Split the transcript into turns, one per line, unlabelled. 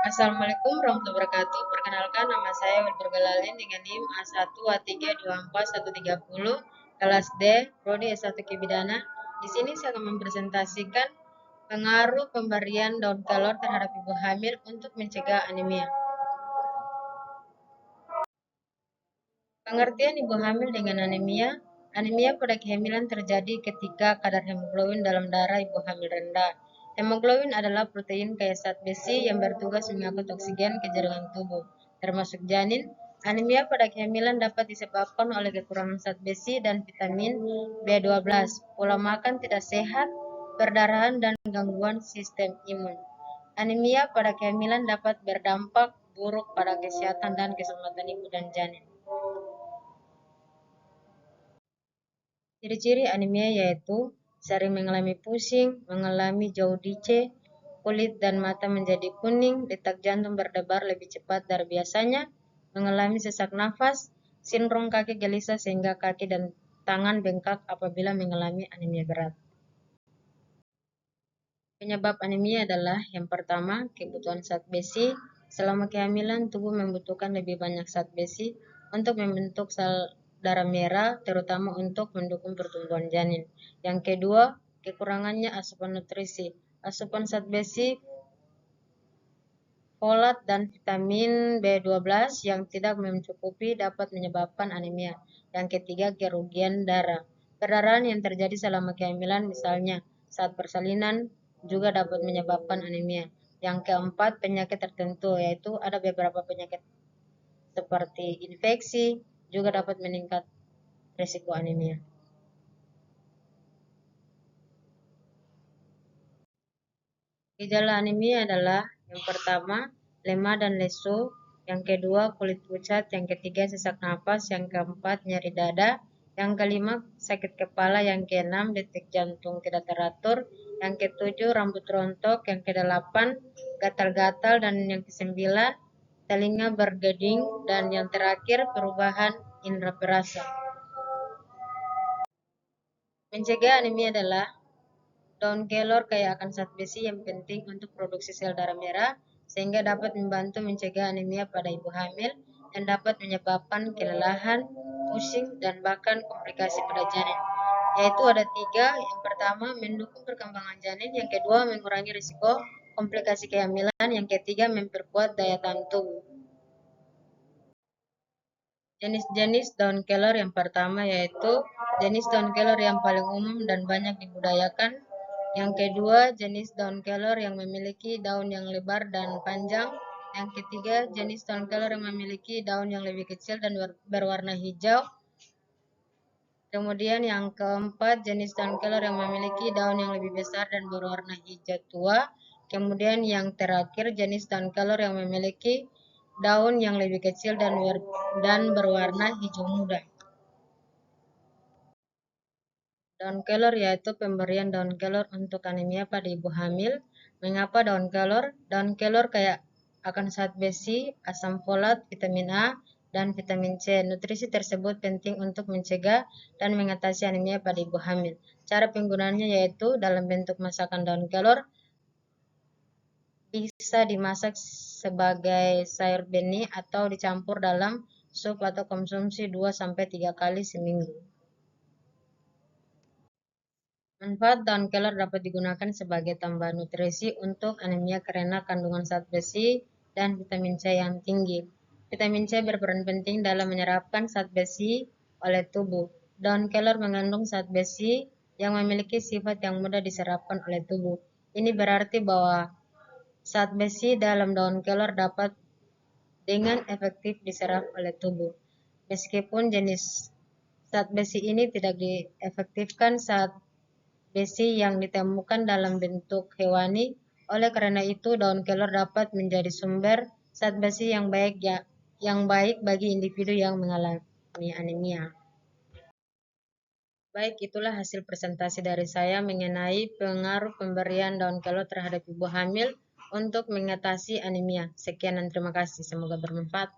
Assalamualaikum warahmatullahi wabarakatuh. Perkenalkan, nama saya Wilbur Galalin dengan NIM A1A3241130 kelas D, Prodi S1 Kibidana. Di sini saya akan mempresentasikan pengaruh pemberian daun kelor terhadap ibu hamil untuk mencegah anemia. Pengertian ibu hamil dengan anemia. Anemia pada kehamilan terjadi ketika kadar hemoglobin dalam darah ibu hamil rendah. Hemoglobin adalah protein kaya zat besi yang bertugas mengangkut oksigen ke jaringan tubuh, termasuk janin. Anemia pada kehamilan dapat disebabkan oleh kekurangan zat besi dan vitamin B12, pola makan tidak sehat, perdarahan, dan gangguan sistem imun. Anemia pada kehamilan dapat berdampak buruk pada kesehatan dan keselamatan ibu dan janin. Ciri-ciri anemia yaitu sering mengalami pusing, mengalami jaundice, kulit dan mata menjadi kuning, detak jantung berdebar lebih cepat dari biasanya, mengalami sesak nafas, sindrom kaki gelisah sehingga kaki dan tangan bengkak apabila mengalami anemia berat. Penyebab anemia adalah yang pertama, kebutuhan zat besi. Selama kehamilan, tubuh membutuhkan lebih banyak zat besi untuk membentuk sel darah merah, terutama untuk mendukung pertumbuhan janin. Yang kedua, kekurangannya asupan nutrisi. Asupan zat besi, folat, dan vitamin B12 yang tidak mencukupi dapat menyebabkan anemia. Yang ketiga, kerugian darah. Perdarahan yang terjadi selama kehamilan, misalnya saat persalinan, juga dapat menyebabkan anemia. Yang keempat, penyakit tertentu, yaitu ada beberapa penyakit seperti infeksi, juga dapat meningkat risiko anemia. Gejala anemia adalah yang pertama, lemah dan lesu, yang kedua, kulit pucat, yang ketiga, sesak napas, yang keempat, nyeri dada, yang kelima, sakit kepala, yang keenam, detik jantung tidak teratur, yang ketujuh, rambut rontok, yang kedelapan, gatal-gatal, dan yang kesembilan, telinga bergeding, dan yang terakhir, perubahan indera perasa. Mencegah anemia adalah daun kelor kaya akan zat besi yang penting untuk produksi sel darah merah, sehingga dapat membantu mencegah anemia pada ibu hamil yang dapat menyebabkan kelelahan, pusing, dan bahkan komplikasi pada janin. Yaitu ada tiga. Yang pertama, mendukung perkembangan janin. Yang kedua, mengurangi risiko komplikasi kehamilan. Yang ketiga, memperkuat daya tahan tubuh. Jenis-jenis daun kelor yang pertama yaitu jenis daun kelor yang paling umum dan banyak dibudidayakan. Yang kedua, jenis daun kelor yang memiliki daun yang lebar dan panjang. Yang ketiga, jenis daun kelor yang memiliki daun yang lebih kecil dan berwarna hijau. Kemudian yang keempat, jenis daun kelor yang memiliki daun yang lebih besar dan berwarna hijau tua. Kemudian yang terakhir, jenis daun kelor yang memiliki daun yang lebih kecil dan berwarna hijau muda. Daun kelor yaitu pemberian daun kelor untuk anemia pada ibu hamil. Mengapa daun kelor? Daun kelor kaya akan zat besi, asam folat, vitamin A, dan vitamin C. Nutrisi tersebut penting untuk mencegah dan mengatasi anemia pada ibu hamil. Cara penggunaannya yaitu dalam bentuk masakan daun kelor, bisa dimasak sebagai sayur benih atau dicampur dalam sup atau konsumsi 2-3 kali seminggu. Manfaat daun kelor dapat digunakan sebagai tambahan nutrisi untuk anemia karena kandungan zat besi dan vitamin C yang tinggi. Vitamin C berperan penting dalam menyerapkan zat besi oleh tubuh. Daun kelor mengandung zat besi yang memiliki sifat yang mudah diserapkan oleh tubuh. Ini berarti bahwa zat besi dalam daun kelor dapat dengan efektif diserap oleh tubuh. Meskipun jenis zat besi ini tidak diefektifkan saat besi yang ditemukan dalam bentuk hewani. Oleh karena itu, daun kelor dapat menjadi sumber zat besi yang baik bagi individu yang mengalami anemia. Baik, itulah hasil presentasi dari saya mengenai pengaruh pemberian daun kelor terhadap ibu hamil untuk mengatasi anemia. Sekian dan terima kasih. Semoga bermanfaat.